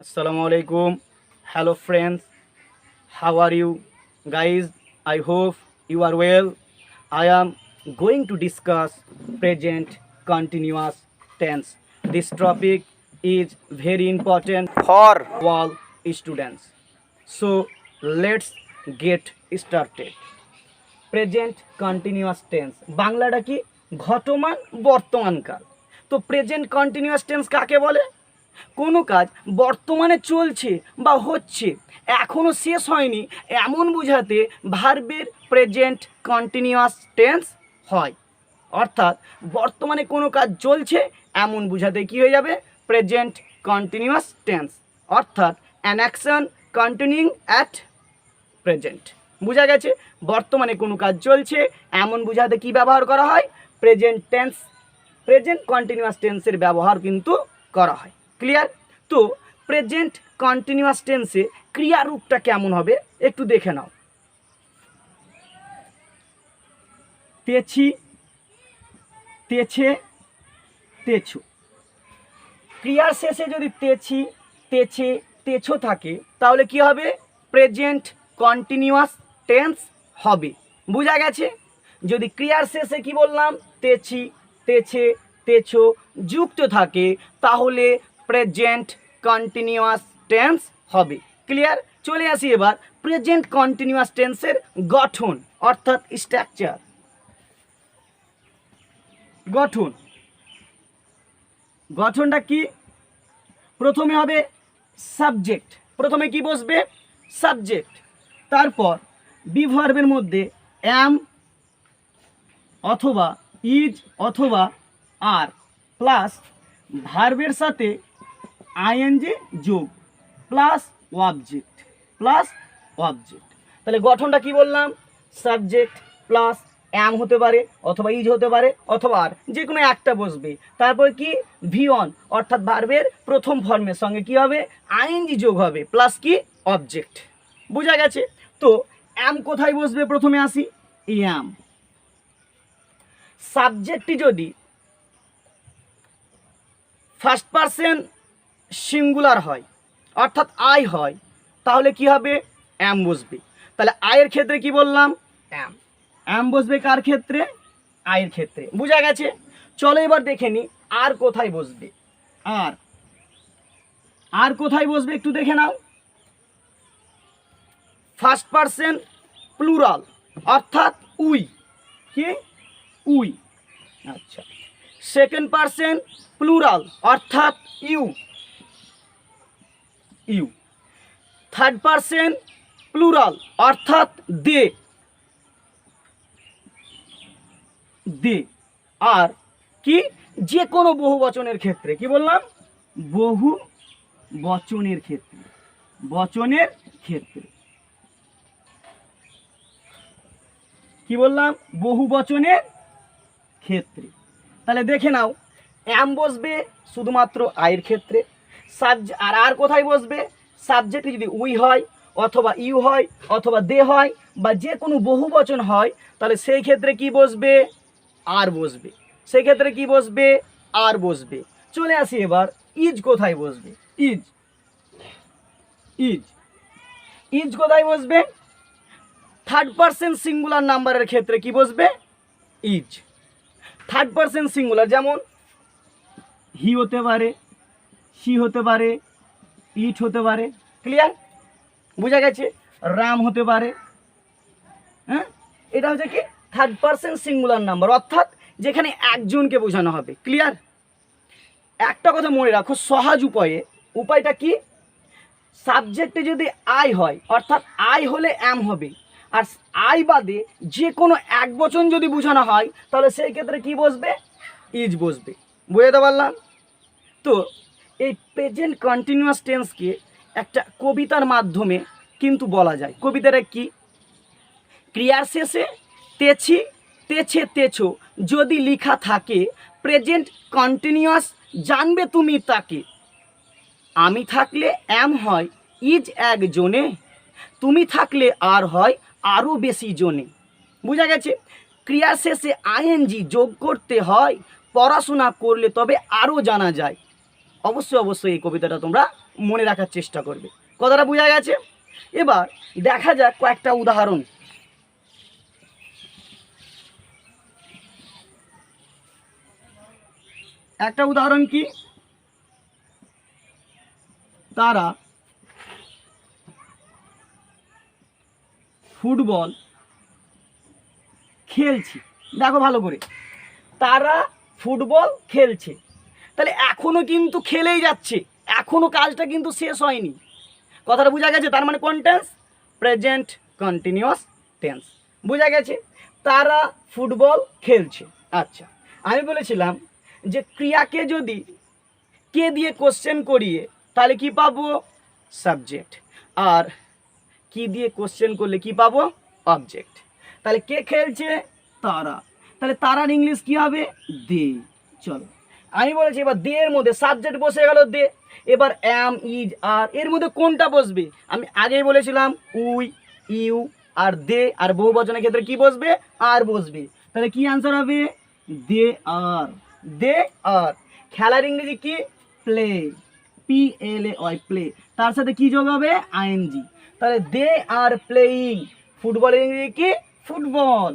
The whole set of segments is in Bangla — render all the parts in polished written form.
Assalamu alaikum. Hello friends. How are you guys? I hope you are well. I am going to discuss present continuous tense. This topic is very important for all students. So let's get started. Present continuous tense বাংলাটা কি ঘটমান বর্তমানকাল। তো প্রেজেন্ট কন্টিনিউয়াস টেন্স কাকে বলে? কোনো কাজ বর্তমানে চলছে বা হচ্ছে, এখনও শেষ হয়নি এমন বোঝাতে ভার্বের প্রেজেন্ট কন্টিনিউয়াস টেন্স হয়। অর্থাৎ বর্তমানে কোনো কাজ চলছে এমন বোঝাতে কী হয়ে যাবে? Present continuous tense. অর্থাৎ an action continuing at present. বোঝা গেছে? বর্তমানে কোনো কাজ চলছে এমন বোঝাতে কি ব্যবহার করা হয়? প্রেজেন্ট টেন্স, প্রেজেন্ট কন্টিনিউয়াস টেন্সের ব্যবহার কিন্তু করা হয়। ক্লিয়ার? তো প্রেজেন্ট কন্টিনিউয়াস টেন্সে ক্রিয়ারূপটা কেমন হবে একটু দেখে নাও। তেছি, তেছে, তেছো। ক্রিয়ার শেষে যদি তেছি, তেছে, তেছো থাকে তাহলে কি হবে? প্রেজেন্ট কন্টিনিউয়াস টেন্স হবে। বোঝা গেছে? যদি ক্রিয়ার শেষে কি বললাম? তেছি, তেছে, তেছো যুক্ত থাকে তাহলে প্রেজেন্ট কন্টিনিউয়াস টেন্স হবে। ক্লিয়ার? চলে আসি এবার প্রেজেন্ট কন্টিনিউয়াস টেন্সের গঠন অর্থাৎ স্ট্রাকচার। গঠন, গঠনটা কি? প্রথমে হবে সাবজেক্ট। প্রথমে কি বসবে? সাবজেক্ট। তারপর বি ভার্বের মধ্যে অ্যাম অথবা ইজ অথবা আর প্লাস ভার্বের সাথে আইএনজি যোগ প্লাস অবজেক্ট, প্লাস অবজেক্ট। তাহলে গঠনটা কি বললাম? সাবজেক্ট প্লাস অ্যাম হতে পারে অথবা ইজ হতে পারে অথবা আর, যে কোনো একটা বসবে। তারপর কি? ভি অন অর্থাৎ ভার্বের প্রথম ফর্মের সঙ্গে কি হবে? আইএনজি যোগ হবে প্লাস কি? অবজেক্ট। বোঝা গেছে? তো অ্যাম কোথায় বসবে? প্রথমে আসি অ্যাম। সাবজেক্টটি যদি ফার্স্ট পারসন সিঙ্গুলার হয় অর্থাৎ আই হয় তাহলে কি হবে? অ্যাম বসবে। তাহলে আয়ের ক্ষেত্রে কি বললাম? অ্যাম। অ্যাম বসবে কার ক্ষেত্রে? আয়ের ক্ষেত্রে। বোঝা গেছে? চলো এবার দেখে নিই আর কোথায় বসবে। আর আর কোথায় বসবে একটু দেখে নাও। ফার্স্ট পারসন প্লুরাল অর্থাৎ উই। কি? উই। আচ্ছা। সেকেন্ড পারসন প্লুরাল অর্থাৎ you, you. Third person plural অর্থাৎ দে, দে। আর কি? যে কোনো বহু বচনের ক্ষেত্রে কি বললাম? বহু বচনের ক্ষেত্রে, বচনের ক্ষেত্রে কি বললাম? বহু বচনের ক্ষেত্রে। তাহলে দেখে নাও অ্যাম বসবে শুধুমাত্র আয়ের ক্ষেত্রে। আর কোথায় বসবে? সাবজেক্ট যদি উই হয় অথবা ইউ হয় অথবা দে হয় বা যে কোনো বহু বচন হয় তাহলে সেই ক্ষেত্রে কি বসবে? আর বসবে। সেই ক্ষেত্রে কি বসবে? আর বসবে। চলে আসি এবার ইজ কোথায় বসবে। ইজ, ইজ, ইজ কোথায় বসবে? থার্ড পারসন সিঙ্গুলার নাম্বারের ক্ষেত্রে কি বসবে? ইজ। থার্ড পারসন সিঙ্গুলার যেমন হি হতে পারে, সি হতে পারে, ইট হতে পারে। ক্লিয়ার? বোঝা গেছে? রাম হতে পারে। হ্যাঁ, এটা হচ্ছে কি? থার্ড পারসন সিঙ্গুলার নাম্বার অর্থাৎ যেখানে একজনকে বোঝানো হবে। ক্লিয়ার? একটা কথা মনে রাখো সহজ উপায়ে। উপায়টা কি? সাবজেক্টে যদি আই হয় অর্থাৎ আই হলে অ্যাম হবে, আর আই বাদে যে কোনো এক বচন যদি বোঝানো হয় তাহলে সেই ক্ষেত্রে কি বসবে? ইজ বসবে। বুঝতে পারলাম? তো এই প্রেজেন্ট কন্টিনিউয়াস টেন্সকে একটা কবিতার মাধ্যমে কিন্তু বলা যায়। কবিতাটা কি? ক্রিয়ার শেষে তেছি, তেছে, তেছো যদি লেখা থাকে প্রেজেন্ট কন্টিনিউয়াস জানবে তুমি তাকে। আমি থাকলে অ্যাম হয় ইজ একজনে, তুমি থাকলে আর হয় আরও বেশি জনে। বোঝা গেছে? ক্রিয়ার শেষে আইএনজি যোগ করতে হয়, পড়াশোনা করলে তবে আরও জানা যায়। অবশ্যই অবশ্যই এই কবিতাটা তোমরা মনে রাখার চেষ্টা করবে। কথাটা বোঝা গেছে? এবার দেখা যাক কয়েকটা উদাহরণ। একটা উদাহরণ কি, তারা ফুটবল খেলছে। দেখো ভালো করে, তারা ফুটবল খেলছে, তাহলে এখনো কিন্তু খেলেই যাচ্ছে, এখনো কাজটা কিন্তু শেষ হয়নি। কথাটা বোঝা গেছে? তার মানে কোন টেন্স? Present continuous tense. বোঝা গেছে? তারা ফুটবল খেলছে। আচ্ছা, আমি বলেছিলাম যে ক্রিয়াকে যদি কে দিয়ে কোশ্চেন করিয়ে তাহলে কি পাবো? সাবজেক্ট। আর কি দিয়ে কোশ্চেন করলে কি পাবো? অবজেক্ট। তাহলে কে খেলছে? তারা। তাহলে তারার ইংলিশ কি হবে? দে। চলো, আমি বলেছি এবার দে এর মধ্যে সাবজেক্ট বসে গেল দে। এবার অ্যাম, ইজ, আর এর মধ্যে কোনটা বসবে? আমি আগেই বলেছিলাম উই, ইউ আর দে, আর বহু বচনের ক্ষেত্রে কি বসবে? আর বসবে। তাহলে কি অ্যান্সার হবে? দে আর। দে আর। খেলার ইংরেজি কি? প্লে। PLAY, play. তার সাথে কি যোগ হবে? আইএনজি। তাহলে দে আর প্লেয়িং। ফুটবলের ইংরেজি কি? ফুটবল।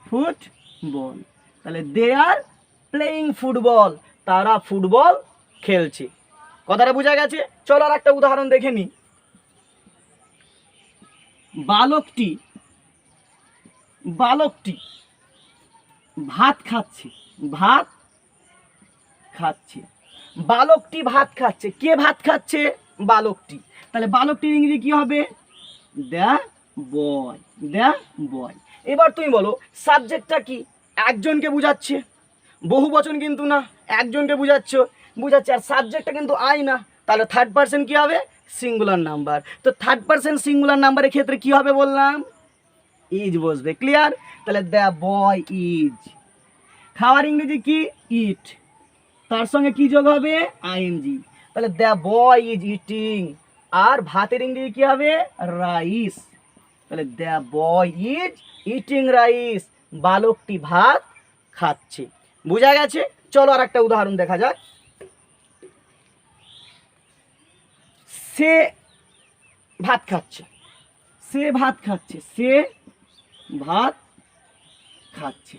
ফুটবল। তাহলে দে আর প্লেয়িং ফুটবল, তারা ফুটবল খেলছে। কথাটা বোঝা গেছে? চলো আর একটা উদাহরণ দেখে নি। বালকটি ভাত খাচ্ছে। ভাত খাচ্ছে। বালকটি ভাত খাচ্ছে। কে ভাত খাচ্ছে? বালকটি। তাহলে বালকটির ইংরেজি কি হবে? The boy. The boy. এবার তুমি বলো সাবজেক্টটা কি? একজনকে বুঝাচ্ছে, বহু বচন কিন্তু না, একজনকে বুঝাচ্ছে, আর সাবজেক্টটা কিন্তু আই না, তাহলে থার্ড পারসন কি হবে? Singular number. তো থার্ড পারসন সিঙ্গুলার নাম্বারের ক্ষেত্রে কি হবে বললাম? ইজ বসবে। ক্লিয়ার? তাহলে দ্য বয় ইজ। খাওয়ার ইংরেজি কি? ইট। তার সঙ্গে কি যোগ হবে? আইএনজি। তাহলে দ্য বয় ইজ ইটিং। আর ভাতের ইংরেজি কি হবে? রাইস। তাহলে the boy is eating rice. বালকটি ভাত খাচ্ছে। বোঝা গেছে? চলো আর একটা উদাহরণ দেখা যাক। সে ভাত খাচ্ছে। সে ভাত খাচ্ছে। সে ভাত খাচ্ছে।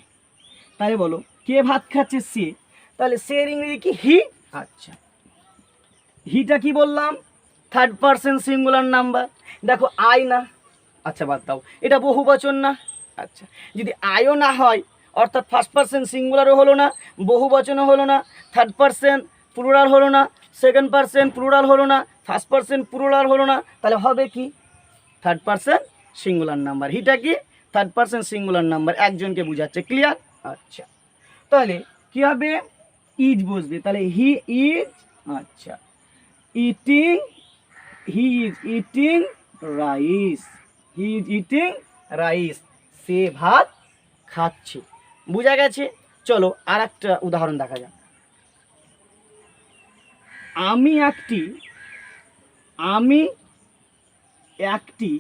তাহলে বলো কে ভাত খাচ্ছে? সে। তাহলে সে এর ইংরেজি কি? হি। আচ্ছা, হিটা কি বললাম? Third person singular number. দেখো আই না, আচ্ছা বাদ দাও, এটা বহু বচন না। আচ্ছা, যদি আইও না হয়, অর্থাৎ ফার্স্ট পারসন সিঙ্গুলারও হলো না, বহু বচনও হলো না, থার্ড পারসন প্লুরাল হলো না, সেকেন্ড পারসন প্লুরাল হলো না, ফার্স্ট পারসন প্লুরাল হলো না, তাহলে হবে কি? Third person singular number. হিটা কি? থার্ড পারসন সিঙ্গুলার নাম্বার, একজনকে বোঝাচ্ছে। ক্লিয়ার? আচ্ছা, তাহলে কি হবে? ইজ বসবে। তাহলে হি ইজ, আচ্ছা, eating, he is eating rice. He is eating rice. সে ভাত খাচ্ছে। বোঝা গেছে? চলো আর একটা উদাহরণ দেখা যাক। আমি একটি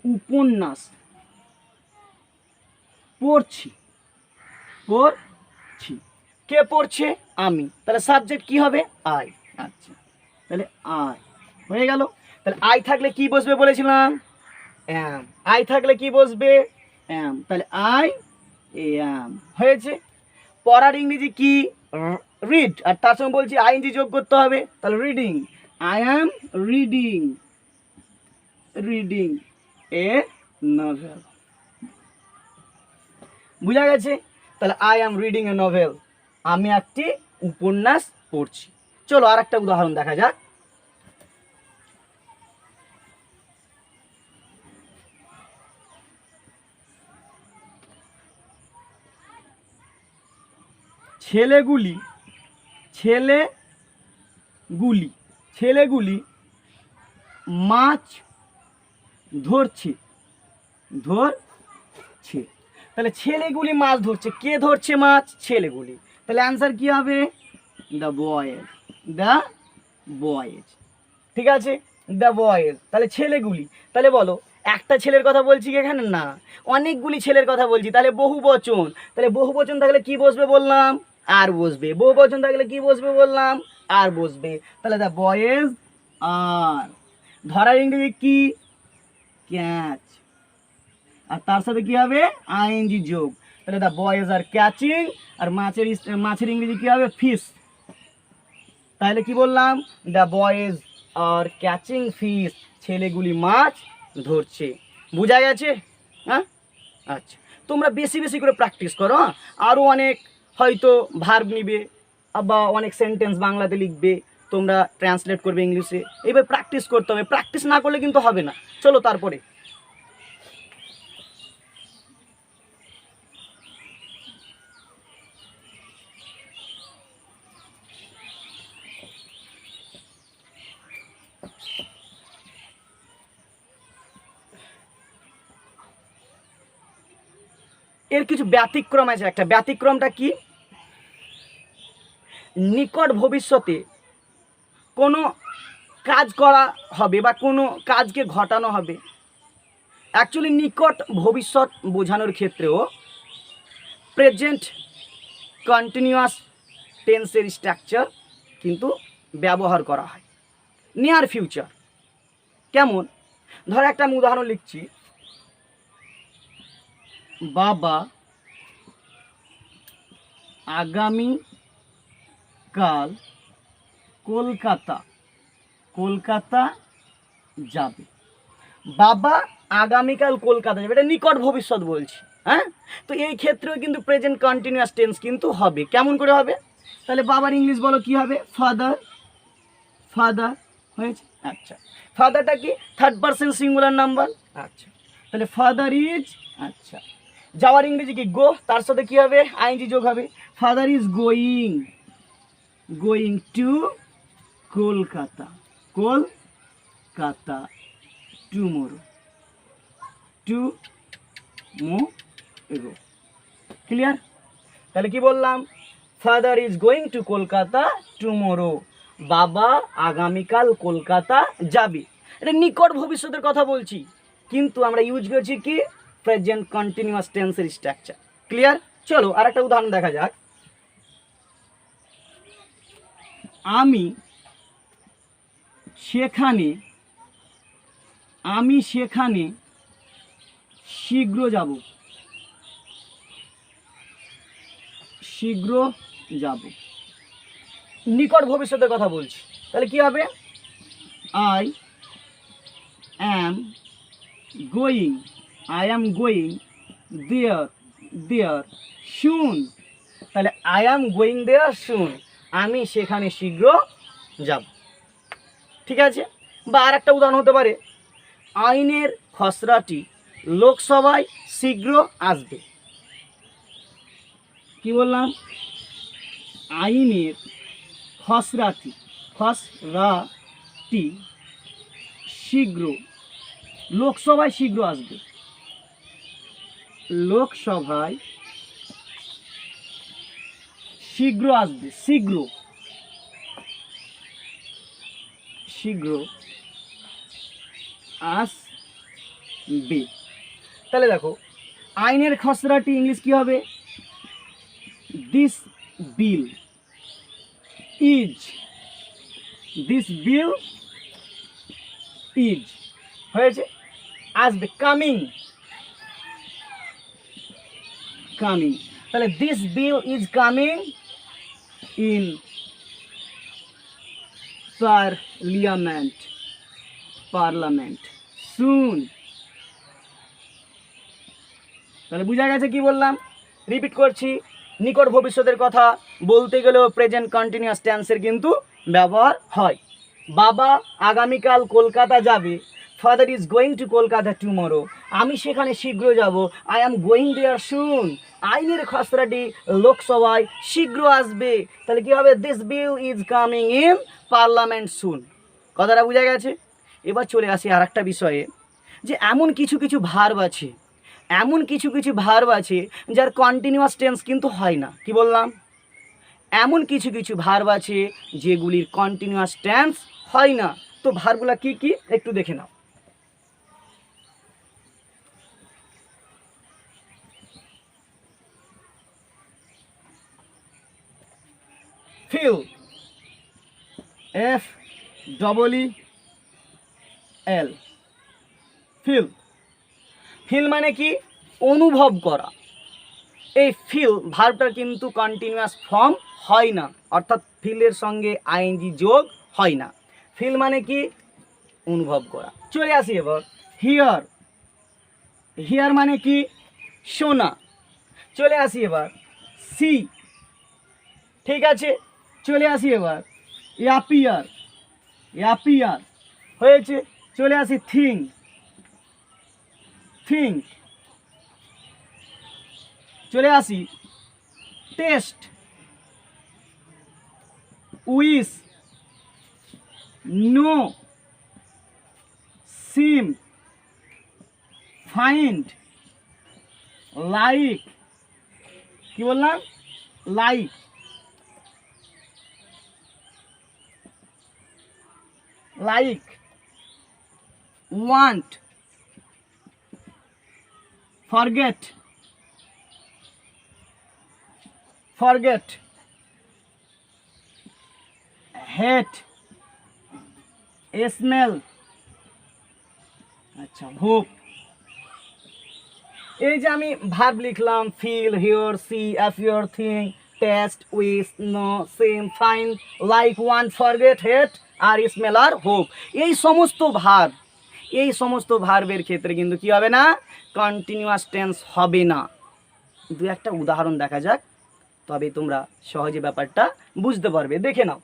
উপন্যাস পড়ছি। কে পড়ছে? আমি। তাহলে সাবজেক্ট কি হবে? আই। আচ্ছা, তাহলে আই হয়ে গেল। তাহলে আই থাকলে কি বসবে বলেছিলাম? অ্যাম। আই থাকলে কি বসবে? অ্যাম। তাহলে আই অ্যাম। হয়েছে। পড়ার ইংরেজি কি? রিড। আর তার সঙ্গে বলছি আইএনজি যোগ করতে হবে, তাহলে reading. I am reading a novel. বুঝা গেছে? তাহলে I am reading a novel, আমি একটি উপন্যাস পড়ছি। চলো আর একটা উদাহরণ দেখা যাক। ছেলেগুলি মাছ ধরছে। তাহলে ছেলেগুলি মাছ ধরছে। কে ধরছে মাছ? ছেলেগুলি। তাহলে অ্যান্সার কি হবে? The boys. ঠিক আছে, দ্য বয়েজ। তাহলে ছেলেগুলি। তাহলে বলো একটা ছেলের কথা বলছি কি এখানে? না, অনেকগুলি ছেলের কথা বলছি, তাহলে বহু বচন। তাহলে বহু বচন থাকলে কি বসবে বললাম? আর বসবে, বহু বচন থাকলে কি বসবে বললাম, আর বসবে। তাহলে দ্য বয়েজ আর, ধরার ইংরেজি কি, ক্যাচ, আর তার সাথে কি হবে আইএনজি যোগ। তাহলে দ্য বয়েজ আর ক্যাচিং, আর মাছের ইংরেজি কি হবে, ফিশ। তাহলে কি বললাম, the boys are catching fish, ছেলেগুলি মাছ ধরছে। বোঝা গেছে? হ্যাঁ, আচ্ছা, তোমরা বেশি বেশি করে প্র্যাকটিস করো। হ্যাঁ, আরও অনেক হয়তো ভার্ব নিবে বা অনেক সেন্টেন্স বাংলাতে লিখবে, তোমরা ট্রান্সলেট করবে ইংলিশে। এইবার প্র্যাকটিস করতে হবে, প্র্যাকটিস না করলে কিন্তু হবে না। চলো তারপরে এর কিছু ব্যতিক্রম আছে। একটা ব্যতিক্রমটা কি, নিকট ভবিষ্যতে কোনো কাজ করা হবে বা কোনো কাজকে ঘটানো হবে। অ্যাকচুয়ালি নিকট ভবিষ্যৎ বোঝানোর ক্ষেত্রেও প্রেজেন্ট কন্টিনিউয়াস টেন্সের স্ট্রাকচার কিন্তু ব্যবহার করা হয়। নিয়ার ফিউচার কেমন, ধর একটা আমি উদাহরণ লিখছি, বাবা আগামী কাল কলকাতা যাবে। বাবা আগামীকাল কলকাতা যাবে, এটা নিকট ভবিষ্যৎ বলছি। হ্যাঁ, তো এই ক্ষেত্রেও কিন্তু প্রেজেন্ট কন্টিনিউয়াস টেন্স কিন্তু হবে। কেমন করে হবে, তাহলে বাবার ইংলিশ বলো কি হবে, ফাদার হয়েছে। আচ্ছা, ফাদারটা কি থার্ড পারসন সিঙ্গুলার নাম্বার। আচ্ছা, তাহলে ফাদার ইজ, আচ্ছা, যাওয়ার ইংরেজি কি গো, তার সাথে কি হবে আইএনজি যোগ হবে। Father is going to Kolkata tomorrow clear? তাহলে কি বললাম, father is going to Kolkata tomorrow, বাবা আগামীকাল কলকাতা যাবে। এটা নিকট ভবিষ্যতের কথা বলছি, কিন্তু আমরা ইউজ করছি কি প্রেজেন্ট কন্টিনিউয়াস টেন্সের স্ট্রাকচার। ক্লিয়ার? চলো আর একটা উদাহরণ দেখা যাক। আমি সেখানে শীঘ্র যাব, নিকট ভবিষ্যতের কথা বলছি। তাহলে কি হবে, আই অ্যাম গোয়িং দেয়ার শুন। তাহলে আই অ্যাম গোয়িং দেয়ার শুন, আমি সেখানে শীঘ্র যাব। ঠিক আছে? বা আর একটা উদাহরণ হতে পারে, আইনের খসড়াটি লোকসভায় শীঘ্র আসবে। কি বললাম, আইনের খসড়াটি শীঘ্র, লোকসভায় শীঘ্র আসবে, লোকসভায় শীঘ্র আসবে, শীঘ্র আসবে। তাহলে দেখো, আইনের খসড়াটি ইংলিশ কি হবে, দিস বিল ইজ হয়েছে, আসবে কামিং। তাহলে this bill is coming in parliament soon. তাহলে বোঝা গেছে কি বললাম, রিপিট করছি, নিকট ভবিষ্যতের কথা বলতে গেলেও প্রেজেন্ট কন্টিনিউয়াস টেন্সের কিন্তু ব্যবহার হয়। বাবা আগামীকাল কলকাতা যাবে, father is going to Kolkata tomorrow, আমি সেখানে শীঘ্র যাব, আই অ্যাম গোয়িং দেয়ার সুন, আইনের খসড়াটি লোকসভায় শীঘ্র আসবে। তাহলে কি হবে, this bill is coming in parliament soon. কথাটা বোঝা গেছে? এবার চলে আসি আর একটা বিষয়ে, যে এমন কিছু ভার্ব আছে যার কন্টিনিউয়াস টেন্স কিন্তু হয় না। কি বললাম, এমন কিছু ভার্ব আছে যেগুলির কন্টিনিউয়াস টেন্স হয় না। তো ভার্বগুলো কি কি একটু দেখে নাও। Feel, FEEL, feel. ফিল মানে কি? অনুভব করা। এই ফিল ভার্বটার কিন্তু কন্টিনিউয়াস ফর্ম হয় না, অর্থাৎ ফিলের সঙ্গে আইএনজি যোগ হয় না। ফিল মানে কি? অনুভব করা। চলে আসি এবার হিয়ার। হিয়ার মানে কি? শোনা। চলে আসি এবার সি। ঠিক আছে, চলে আসি এবার অ্যাপিয়ার। অ্যাপিয়ার হয়েছে। চলে আসি থিঙ্ক। থিঙ্ক। চলে আসি taste. Wish, know, seem, find, like. কি বললাম? Like. Like, want, forget, forget, hate, smell, আচ্ছা হোপ। এই যে আমি ভার্ব লিখলাম feel, hear, see, appear, think, taste, wish, know, seem, find, like, want, forget, hate আর স্মেল আর হোপ। এই সমস্ত ভার্বের ক্ষেত্রে কিন্তু কি হবে না? কন্টিনিউয়াস টেন্স হবে না। দু একটা উদাহরণ দেখা যাক, তবে তোমরা সহজে ব্যাপারটা বুঝতে পারবে। দেখে নাও।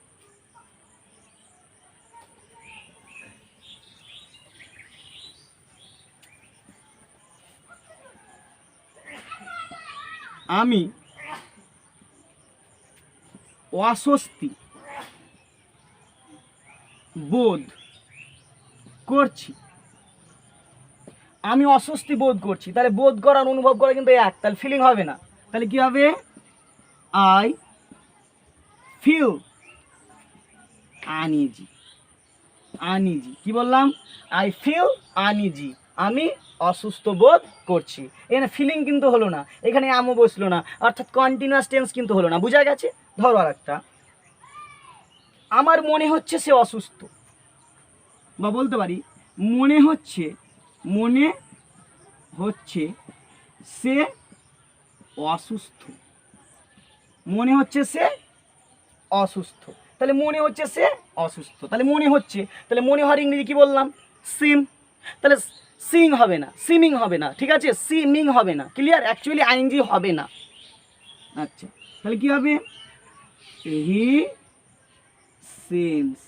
আমি অস্বস্তি বোধ করছি। আমি অস্বস্তি বোধ করছি, তাহলে বোধ করার অনুভব করা কিন্তু এক, তাহলে ফিলিং হবে না। তাহলে কি হবে? I feel uneasy. আনইজি। কি বললাম? আই ফিল আনইজি, আমি অসুস্থ বোধ করছি। এখানে ফিলিং কিন্তু হলো না, এখানে আমও বসলো না, অর্থাৎ কন্টিনিউয়াস টেন্স কিন্তু হলো না। বুঝা গেছে? ধরো আর একটা, আমার মনে হচ্ছে সে অসুস্থ, বা বলতে পারি মনে হচ্ছে সে অসুস্থ। মনে হচ্ছে সে অসুস্থ, তাহলে মনে হচ্ছে সে অসুস্থ, তাহলে মনে হচ্ছে, তাহলে মনে হওয়ার ইংরেজি কি বললাম? সিম। তাহলে সিং হবে না, সিমিং হবে না, ঠিক আছে, সিমিং হবে না। ক্লিয়ার? অ্যাকচুয়ালি আইএনজি হবে না। আচ্ছা, তাহলে কি হবে? He seems.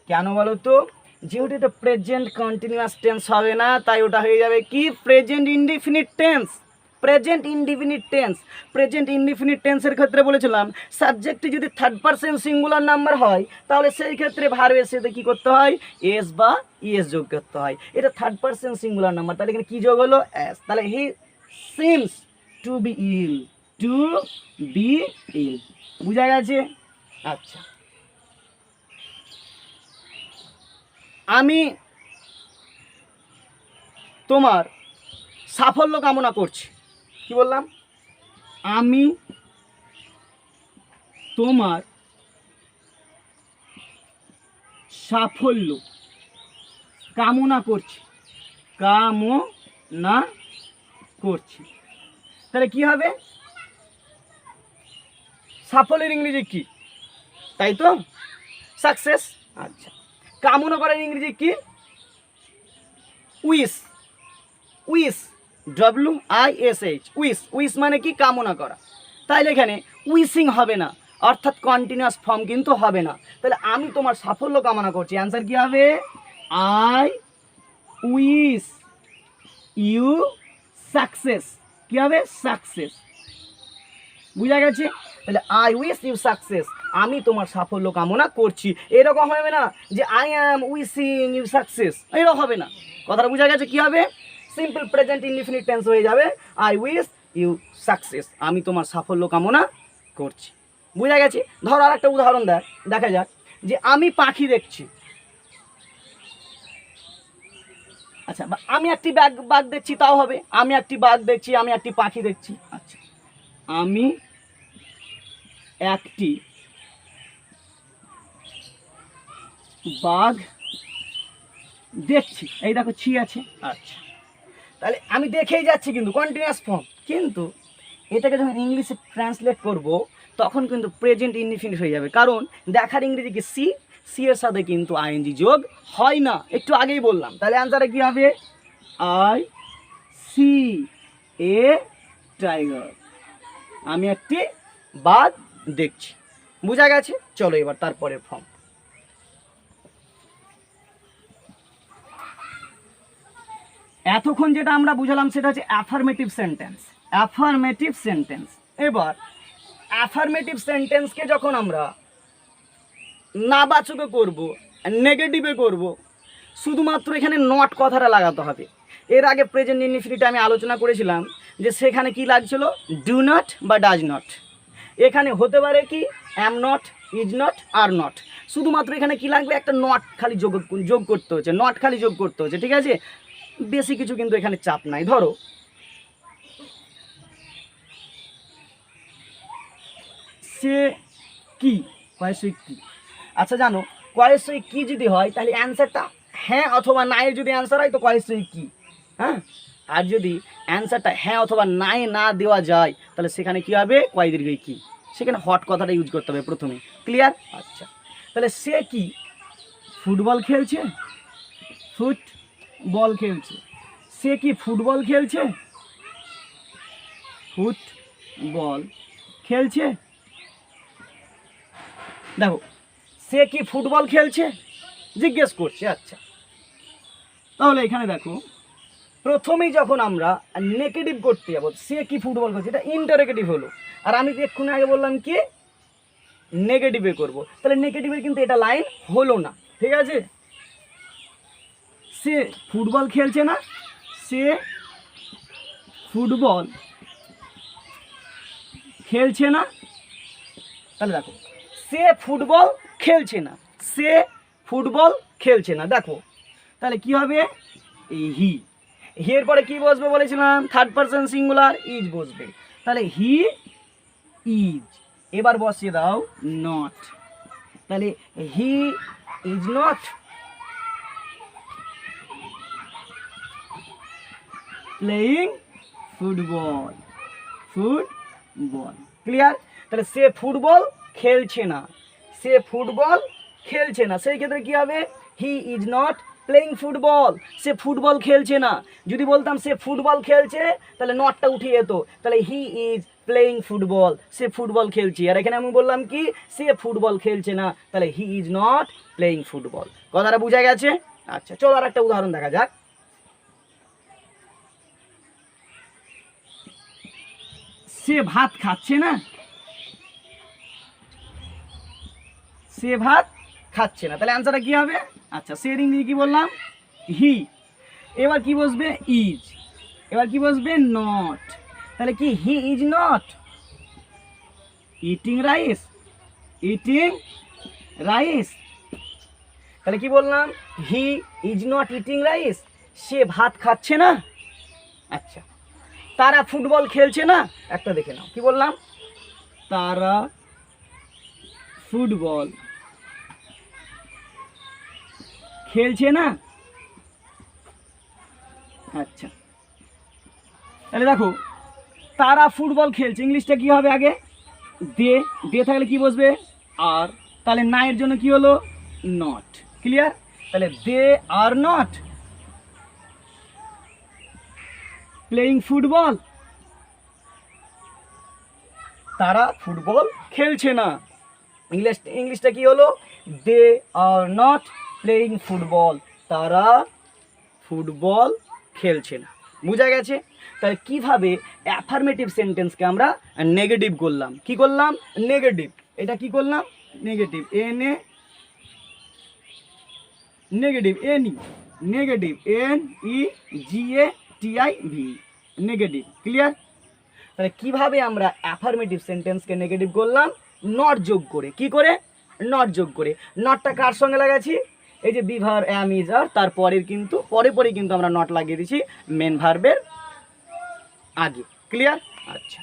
কেন বলো তো? যেহেতু এটা প্রেজেন্ট কন্টিনিউয়াস টেন্স হবে না, তাই ওটা হয়ে যাবে কি? Present indefinite tense. Present indefinite tense. Present indefinite টেন্সের ক্ষেত্রে বলেছিলাম সাবজেক্টে যদি থার্ড পারসন সিঙ্গুলার নাম্বার হয়, তাহলে সেই ক্ষেত্রে ভার্বের সাথে কী করতে হয়? এস বা ইএস যোগ করতে হয়। এটা থার্ড পারসন সিঙ্গুলার নাম্বার, তাহলে এখানে কী যোগ হলো? এস। তাহলে he seems to be ill. To be ill. বুঝা গেছে? আচ্ছা, আমি তোমার সাফল্য কামনা করছি। কি বললাম? আমি তোমার সাফল্য কামনা করছি। কামনা করছি, তাহলে কি হবে? সাফল্যের ইংরেজি কি? তাই তো, সাকসেস। আচ্ছা, কামনা করার ইংরেজি কি? Wish. Wish, WISH, wish. Wish মানে কি? কামনা করা। তাইলে এখানে উইশিং হবে না, অর্থাৎ কন্টিনিউয়াস ফর্ম কিন্তু হবে না। তাহলে আমি তোমার সাফল্য কামনা করছি, অ্যান্সার কি হবে? I wish you success. কি হবে? সাকসেস। বুঝা গেছে? তাহলে আই উইশ ইউ সাকসেস, আমি তোমার সাফল্য কামনা করছি। এরকম হবে না যে I am wishing you success, এরকম হবে না। কথাটা বুঝা গেছে? কি হবে? সিম্পল প্রেজেন্ট ইনডিফিনিট টেন্স হয়ে যাবে আই উইশ ইউ সাকসেস, আমি তোমার সাফল্য কামনা করছি। বুঝা গেছে? ধরো আর একটা উদাহরণ দেখা যাক, যে আমি পাখি দেখছি। আচ্ছা, আমি একটি বাঘ দেখছি, তাও হবে। আমি একটি বাঘ দেখছি, আমি একটি পাখি দেখছি। আচ্ছা, আমি একটি বাঘ দেখছি। এই দেখো ছি আছে। আচ্ছা, তাহলে আমি দেখেই যাচ্ছি কিন্তু কন্টিনিউয়াস ফর্ম, কিন্তু এটাকে যখন ইংলিশে ট্রান্সলেট করব তখন কিন্তু প্রেজেন্ট ইনডিফিনিট হয়ে যাবে, কারণ দেখার ইংরেজি কি সি, সি এর সাথে কিন্তু আইএনজি যোগ হয় না, একটু আগেই বললাম। তাহলে অ্যান্সারে কী হবে? আই সি এ টাইগার, আমি একটি বাঘ দেখছি। বোঝা গেছে? চলো এবার তারপরে ফর্ম। এতক্ষণ যেটা আমরা বুঝালাম সেটা হচ্ছে অ্যাফার্মেটিভ সেন্টেন্স। Affirmative sentence. এবার অ্যাফার্মেটিভ সেন্টেন্সকে যখন আমরা নাবাচকে করব, নেগেটিভে করব, শুধুমাত্র এখানে নট কথাটা লাগাতে হবে। এর আগে প্রেজেন্ট ইনডিফিনিটে আমি আলোচনা করেছিলাম যে সেখানে কি লাগছিল, ডু নট বা ডাজ নট। এখানে হতে পারে কি am not, is not, are not. শুধুমাত্র এখানে কি লাগবে, একটা নট খালি যোগ করতে হচ্ছে, নট খালি যোগ করতে হচ্ছে, ঠিক আছে? বেশি কিছু কিন্তু এখানে চাপ নাই। ধরো সে কি, কয়েসই কি। আচ্ছা জানো, কয়েসই কি যদি হয় তাহলে অ্যান্সারটা হ্যাঁ অথবা নাই, যদি অ্যান্সার হয় তো কয়েসই কি, হ্যাঁ। আর যদি অ্যান্সারটা হ্যাঁ অথবা নাই না দেওয়া যায় তাহলে সেখানে কি হবে, কয় দীর্ঘ কি। সেখানে হট কথাটা ইউজ করতে হবে প্রথমে। ক্লিয়ার? আচ্ছা, তাহলে সে কি ফুটবল খেলছে? ফুটবল খেলছে। সে কি ফুটবল খেলছে? ফুটবল খেলছে। দেখো সে কি ফুটবল খেলছে জিজ্ঞেস করছে। আচ্ছা, তাহলে এখানে দেখো প্রথমেই যখন আমরা নেগেটিভ করতে যাবো, সে কি ফুটবল খেলছে, এটা ইন্টারোগেটিভ হলো। আর আমি এক্ষুনি আগে বললাম কি নেগেটিভে করব, তাহলে নেগেটিভের কিন্তু এটা লাইন হলো না, ঠিক আছে? সে ফুটবল খেলছে না, সে ফুটবল খেলছে না। তাহলে দেখো সে ফুটবল খেলছে না, সে ফুটবল খেলছে না। দেখো তাহলে কি হবে, এই হি, এর পরে কি বসবে বলেছিলাম, থার্ড পারসন সিঙ্গুলার ইজ বসবে। তাহলে হি ইজ। এবার বসিয়ে দাও নট, তাহলে he is not playing football. Football. Clear? তাহলে সে ফুটবল খেলছে না, সে ফুটবল খেলছে না, সেই ক্ষেত্রে কি হবে, হি is not playing football. Say football খেলছে না। যদি বলতাম সে ফুটবল খেলছে তাহলে নটটা উঠে যেত, তাহলে he is playing football, say football খেলছে। আর এখানে আমি বললাম কি সে ফুটবল খেলছে না, তাহলে he is not playing football. কথাটা বোঝা গেছে? আচ্ছা, চলো আর একটা উদাহরণ দেখা যাক। সে ভাত খাচ্ছে না, সে ভাত খাচ্ছে না, তাহলে অ্যান্সারটা কি হবে? আচ্ছা, সে ইংরেজি কি বললাম, হি। এবার কি বসবে, ইজ। এবার কি বসবে, নট। তাহলে কি he is not eating rice, eating rice. তাহলে কি বললাম, he is not eating rice, সে ভাত খাচ্ছে না। আচ্ছা, তারা ফুটবল খেলছে না, একটা দেখে নাও কি বললাম, তারা ফুটবল খেলছে না। আচ্ছা, তাহলে দেখো তারা ফুটবল খেলছে, ইংলিশটা কি হবে আগে, দে। দে থাকলে কি বসবে, আর। তাহলে না এর জন্য কি হলো, নট। ক্লিয়ার? তাহলে দে আর নট প্লেইং ফুটবল, তারা ফুটবল খেলছে না। ইংলিশটা কি হলো, দে আর নট প্লেইং ফুটবল, তারা ফুটবল খেলছে না। বোঝা গেছে? তাহলে কিভাবে অ্যাফার্মেটিভ সেন্টেন্সকে আমরা নেগেটিভ করলাম, কি করলাম, নেগেটিভ। এটা কি করলাম, negative, N A negative, N E negative, N E G A T I V, negative. Clear? তাহলে কিভাবে আমরা অ্যাফার্মেটিভ সেন্টেন্সকে নেগেটিভ করলাম, নট যোগ করে। কি করে, নট যোগ করে। নটটা কার সঙ্গে লাগাচ্ছি, এই যে বিভার অ্যাম ইজ আর, তারপরের কিন্তু পরে কিন্তু আমরা নট লাগিয়ে দিচ্ছি মেন ভার্বের আগে। ক্লিয়ার? আচ্ছা,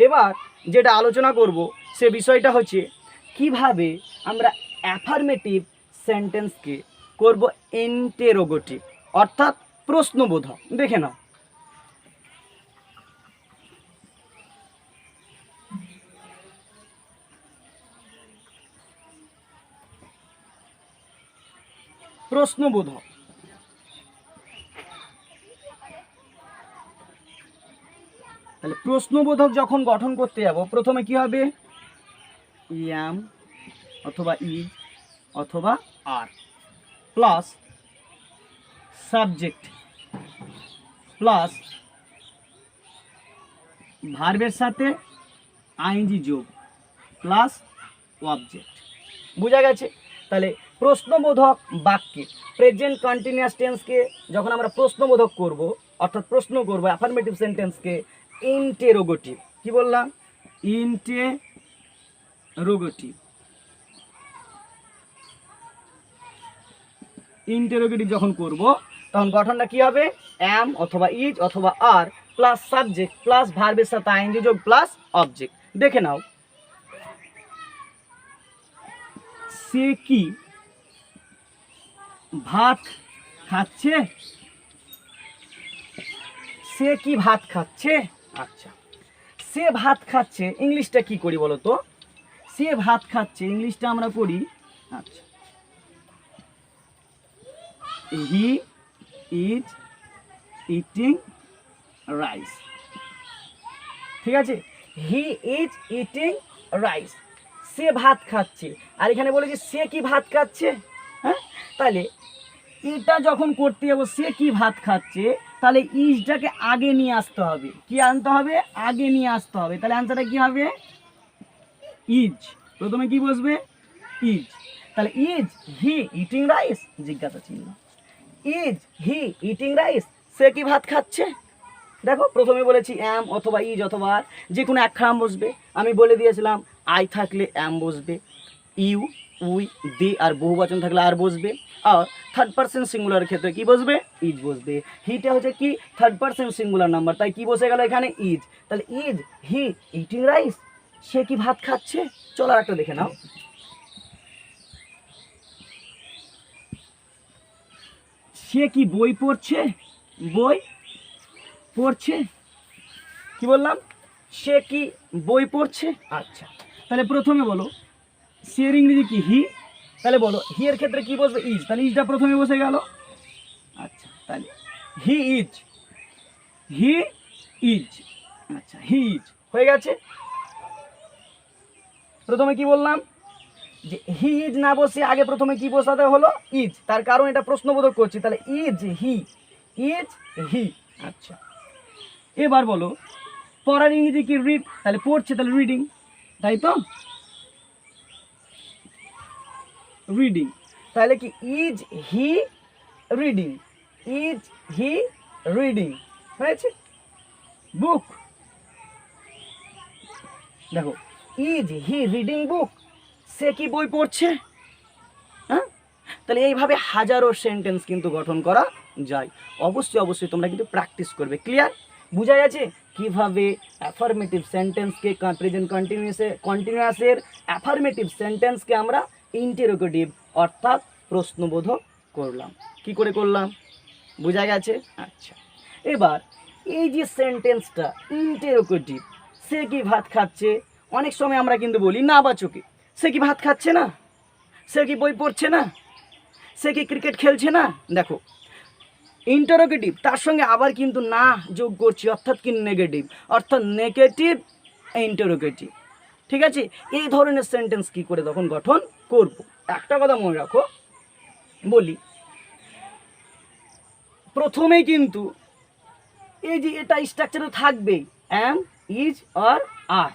এবার যেটা আলোচনা করব সে বিষয়টা হচ্ছে কিভাবে আমরা অ্যাফার্মেটিভ সেন্টেন্সকে করব ইন্টারোগেটিভ অর্থাৎ প্রশ্নবোধক। দেখে নাও, প্রশ্নবোধক। তাহলে প্রশ্নবোধক যখন গঠন করতে যাব প্রথমে কি হবে, এম অথবা ইজ অথবা আর প্লাস সাবজেক্ট প্লাস ভার্বের সাথে আইএনজি যোগ প্লাস অবজেক্ট। বোঝা গেছে? তাহলে প্রশ্নবোধক বাক্যে প্রেজেন্ট কন্টিনিউয়াস টেন্সকে যখন আমরা প্রশ্নবোধক করব অর্থাৎ প্রশ্ন করব, অ্যাফার্মেটিভ সেন্টেন্সকে ইন্টারোগেটিভ, কি বললাম, ইন্টারোগেটিভ। ইন্টারোগেটিভ যখন করব তখন গঠনটা কি হবে, এম অথবা ইজ অথবা আর প্লাস সাবজেক্ট প্লাস ভার্বের সাথে আইএনজি যোগ প্লাস অবজেক্ট। দেখে নাও, সে কি ভাত খাচ্ছে, সে কি ভাত খাচ্ছে। আচ্ছা, সে ভাত খাচ্ছে ইংলিশটা কি করি বলো তো, সে ভাত খাচ্ছে ইংলিশটা আমরা করি, আচ্ছা, হি ইজ ইটিং রাইস। ঠিক আছে, হি ইজ ইটিং রাইস, সে ভাত খাচ্ছে। আর এখানে বলেছি সে কি ভাত খাচ্ছে। হ্যাঁ, তাহলে এটা যখন করতে যাবো সে কি ভাত খাচ্ছে, তাহলে ইজটাকে আগে নিয়ে আসতে হবে। কি আনতে হবে, আগে নিয়ে আসতে হবে। তাহলে অ্যান্সারটা কি হবে, ইজ। প্রথমে কি বসবে, ইজ। তাহলে ইজ হি ইটিং রাইস, জিজ্ঞাসা চিহ্ন। ইজ হি ইটিং রাইস, সে কি ভাত খাচ্ছে। দেখো প্রথমে বলেছি অ্যাম অথবা ইজ অথবা আর, যে কোনো এক খাম বসবে। আমি বলে দিয়েছিলাম আই থাকলে অ্যাম বসবে, ইউ উই দে আর বহুবচন থাকলে আর বসবে, আর থার্ড পার্সন সিঙ্গুলার ক্ষেত্রে কি বসবে, ইজ বসবে। হিটা হচ্ছে কি থার্ড পার্সন সিঙ্গুলার নাম্বার, তাই কি বসে গেল এখানে, ইজ। তাহলে ইজ হি ইটিং রাইস, সে কি ভাত খাচ্ছে। চলো একটা দেখে নাও, সে কি বই পড়ছে, বই পড়ছে। কি বললাম, সে কি বই পড়ছে। আচ্ছা, তাহলে প্রথমে বলো সের ইংরেজি কি, হি। তাহলে বলো হি এর ক্ষেত্রে কি বসবে, ইজ। তাহলে ইজটা প্রথমে বসে গেল। আচ্ছা, তাহলে হি ইজ, হি ইজ। আচ্ছা, হি ইজ হয়ে গেছে। প্রথমে কি বললাম যে হি ইজ না বসে আগে প্রথমে কি বসাতে হলো, ইজ। তার কারণ এটা প্রশ্নবোধক করছি। তাহলে ইজ হি, ইজ হি। আচ্ছা, এবার বলো পড়ার ইংরেজি কি, রিড। তাহলে পড়ছে, তাহলে রিডিং, তাই তো, রিডিং। তাহলে কি is he reading, is he reading হয়েছে। বুক, দেখো ইজ হি রিডিং বুক, সে কি বই পড়ছে। হ্যাঁ, তাহলে এইভাবে হাজারো সেন্টেন্স কিন্তু গঠন করা যায়। অবশ্যই তোমরা কিন্তু প্র্যাকটিস করবে। ক্লিয়ার, বোঝা গেছে কিভাবে অ্যাফার্মেটিভ সেন্টেন্সকে প্রেজেন্ট কন্টিনিউয়াসের অ্যাফার্মেটিভ সেন্টেন্সকে আমরা ইন্টারোগেটিভ অর্থাৎ প্রশ্নবোধক করলাম। কি করে করলাম, বোঝা গেছে। আচ্ছা, এবার এই যে সেন্টেন্সটা ইন্টারোগেটিভ, সে কি ভাত খাচ্ছে, অনেক সময় আমরা কিন্তু বলি না বাচকে, সে কি ভাত খাচ্ছে না, সে কি বই পড়ছে না, সে কি ক্রিকেট খেলছে না। দেখো ইন্টারোগেটিভ তার সঙ্গে আবার কিন্তু না যোগ করছি, অর্থাৎ কি নেগেটিভ, অর্থাৎ নেগেটিভ ইন্টারোগেটিভ। ঠিক আছে, এই ধরনের সেন্টেন্স কি করে তখন গঠন করব। একটা কথা মনে রাখো, বলি প্রথমেই কিন্তু এই যে এটা স্ট্রাকচারে থাকবেই, এম ইজ আর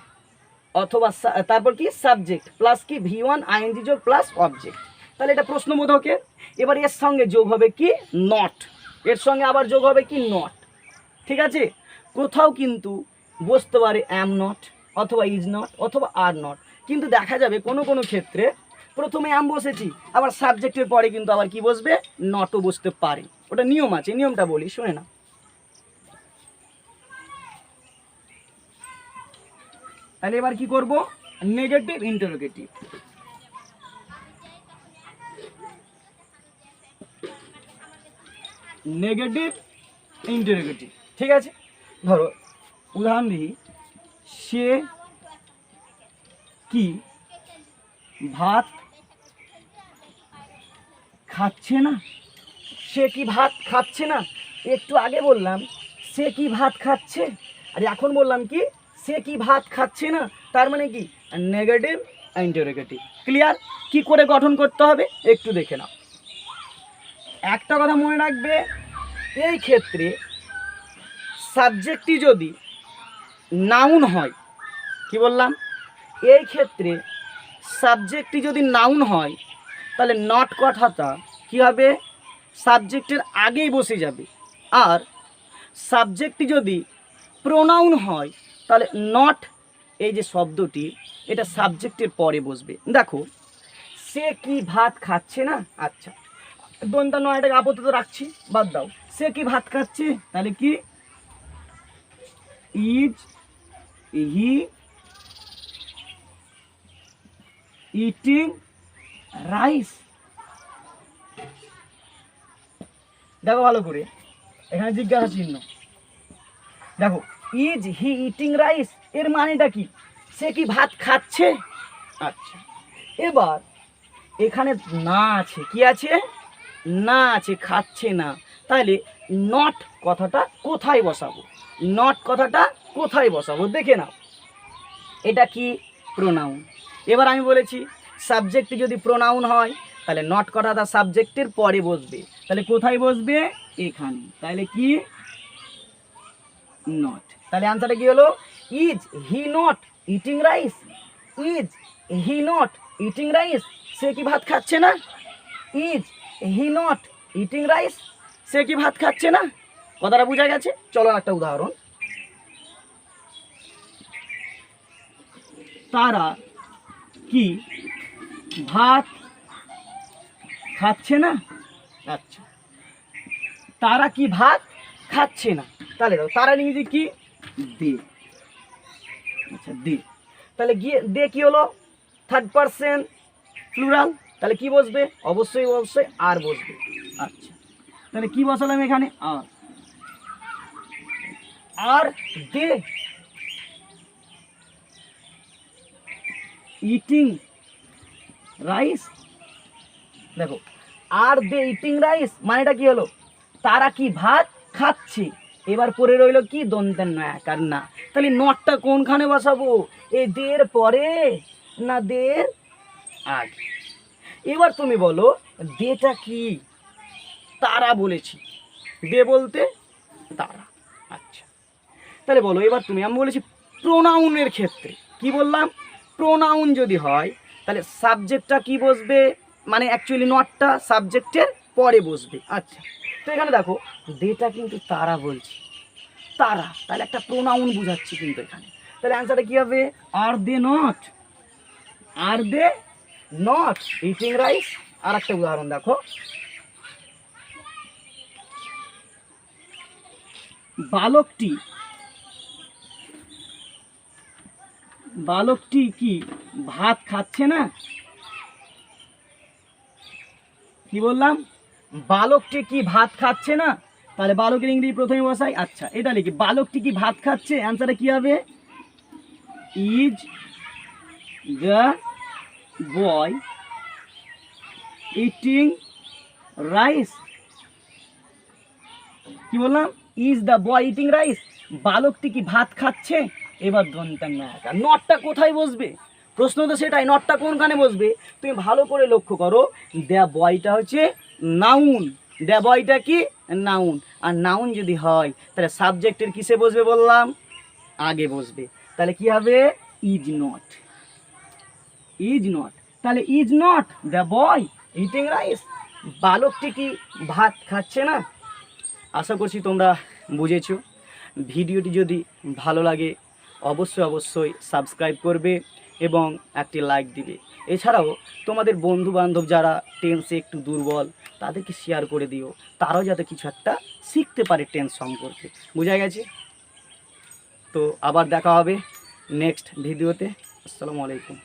অথবা তারপর কি সাবজেক্ট প্লাস কি ভি1 আইএনজি যোগ প্লাস অবজেক্ট। তাহলে এটা প্রশ্নবোধকের। এবার এর সঙ্গে যোগ হবে কি নট, এর সঙ্গে আবার যোগ হবে কি নট। ঠিক আছে, কোথাও কিন্তু বসতে পারে অ্যাম নট অথবা ইজ নট অথবা আর নট, কিন্তু দেখা যাবে কোনো কোনো ক্ষেত্রে প্রথমে অ্যাম বসেছি আবার সাবজেক্টের পরে কিন্তু আবার কি বসবে, নটও বসতে পারে। ওটা নিয়ম আছে, নিয়মটা বলি শুনে না। তাহলে এবার কি করব, নেগেটিভ ইন্টারোগেটিভ। নেগেটিভ ইন্টারোগেটিভ, ঠিক আছে। ধরো উদাহরণ দিই, সে কি ভাত খাচ্ছে না। সে কি ভাত খাচ্ছে না, একটু আগে বললাম সে কি ভাত খাচ্ছে, আর এখন বললাম কি সে কি ভাত খাচ্ছে না, তার মানে কি নেগেটিভ ইন্টারোগেটিভ। ক্লিয়ার? কি করে গঠন করতে হবে একটু দেখে নাও। একটা কথা মনে রাখবে, এই ক্ষেত্রে সাবজেক্টটি যদি নাউন হয়, কি বললাম, এই ক্ষেত্রে সাবজেক্টটি যদি নাউন হয় তাহলে নট কথাটা কী হবে, সাবজেক্টের আগেই বসে যাবে। আর সাবজেক্টটি যদি প্রোনাউন হয় তাহলে নট, এই যে শব্দটি এটা সাবজেক্টের পরে বসবে। দেখো সে কি ভাত খাচ্ছে না, আচ্ছা দন্তা নয়টাকে আপাতত রাখছি, বাদ দাও। সে কি ভাত খাচ্ছে, তাহলে কি ইজ হি ইটিং রাইস। দেখো ভালো করে, এখানে জিজ্ঞাসা চিহ্ন। দেখো ইজ হি ইটিং রাইস, এর মানেটা কি, সে কি ভাত খাচ্ছে। আচ্ছা এবার এখানে না আছে, কি আছে, না আছে, খাচ্ছে না। তাহলে নট কথাটা কোথায় বসাবো, নট কথাটা কোথায় বসাবো দেখে নাও। এটা কি প্রোনাউন। এবার আমি বলেছি সাবজেক্ট যদি প্রোনাউন হয় তাহলে নট কথাটা সাবজেক্টের পরে বসবে, তাহলে কোথায় বসবে, এখানে। তাহলে কি নট। তাহলে আনসারটা কি হলো, is he not eating rice. Is he not eating rice, সে কি ভাত খাচ্ছে না। Is he not eating rice, সে কি ভাত খাচ্ছে না। কথাটা বোঝা গেছে? চলো একটা উদাহরণ, তারা কি ভাত খাচ্ছে না। আচ্ছা তারা কি ভাত খাচ্ছে না, তাহলে দাও তারা ইংরেজি কি, দে। আচ্ছা দে, তাহলে গিয়ে দে কি হলো, থার্ড পারসন প্লুরাল, তাহলে কি বসবে, অবশ্যই অবশ্যই আর বসবে। আচ্ছা তাহলে কি বসালাম এখানে, আর দে ইটিং রাইস। দেখো আর দে ইটিং রাইস মানেটা কি হলো, তারা কি ভাত খাচ্ছে। এবার পরে রইল কি দন্তের নয়াকার না, তাহলে নটটা কোনখানে বসাবো, এই দের পরে না দের আগে। এবার তুমি বলো দেটা কি, তারা বলেছি, দে বলতে তারা। আচ্ছা তাহলে বলো এবার তুমি, আমি বলেছি প্রোনাউনের ক্ষেত্রে কি বললাম, প্রোনাউন যদি হয় তাহলে সাবজেক্টটা কি বসবে, মানে অ্যাকচুয়ালি নটটা সাবজেক্টের পরে বসবে। আচ্ছা তো এখানে দেখো দেটা কিন্তু তারা বলছি, তারা, তাহলে একটা প্রোনাউন বুঝাচ্ছি কিন্তু এখানে। তাহলে অ্যান্সারটা কি হবে, are they not, are they not eating rice. আর একটা উদাহরণ দেখো, বালকটি বালকটি কি ভাত খাচ্ছে না। কি বললাম, বালকটি কি ভাত খাচ্ছে না, তাহলে বালকের ইংরেজি প্রথমে বসাই। আচ্ছা এটা লিখি, বালকটি কি ভাত খাচ্ছে, অ্যান্সারটা কি হবে, is the boy eating rice. কি বললাম, is the boy eating rice, বালকটি কি ভাত খাচ্ছে। এবার দন্তাং নায়িকা, নটটা কোথায় বসবে, প্রশ্ন তো সেটাই, নটটা কোনখানে বসবে। তুমি ভালো করে লক্ষ্য করো, দ্য বয়টা হচ্ছে নাউন, দ্য বয়টা কি নাউন, আর নাউন যদি হয় তাহলে সাবজেক্টের কিসে বসবে বললাম, আগে বসবে। তাহলে কি হবে, ইজ নট, ইজ নট। তাহলে is not the boy eating rice, বালকটি কি ভাত খাচ্ছে না। আশা করছি তোমরা বুঝেছো। ভিডিওটি যদি ভালো লাগে অবশ্যই অবশ্যই সাবস্ক্রাইব করবে এবং একটি লাইক দিবে। এছাড়াও তোমাদের বন্ধু বান্ধব যারা টেন্সে একটু দুর্বল তাদেরকে শেয়ার করে দিও, তারাও যাতে কিছু একটা শিখতে পারে টেন্স সম্পর্কে। বোঝা গেছে? তো আবার দেখা হবে নেক্সট ভিডিওতে। আসসালামু আলাইকুম।